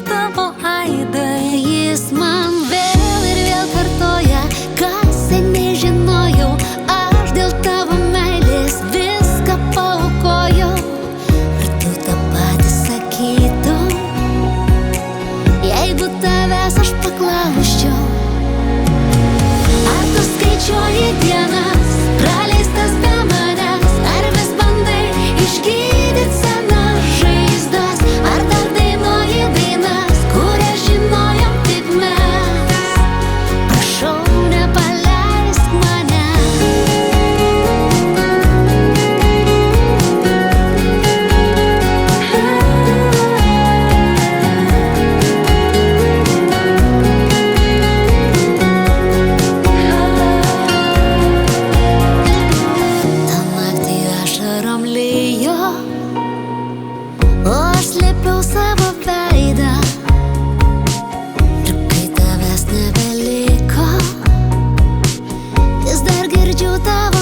tavo aidai. Jis man vėl ir vėl kartoja, ką seniai žinojau. Aš dėl tavo meilės viską paaukojau. Ar tu tą patį sakytum, jeigu tavęs aš paklausčiau? Ar tu skaičiuoji dienas, praleistas be manęs? Ar vis bandai išgydyt senas žaizdas? Ar dar dainuoji dainas, kurias žinojom tik mes? Prašau, nepaleisk mane. Tą naktį ašarom lijo, o aš slėpiau savo veidą. Ir kai tavęs nebeliko, vis dar girdžiu tavo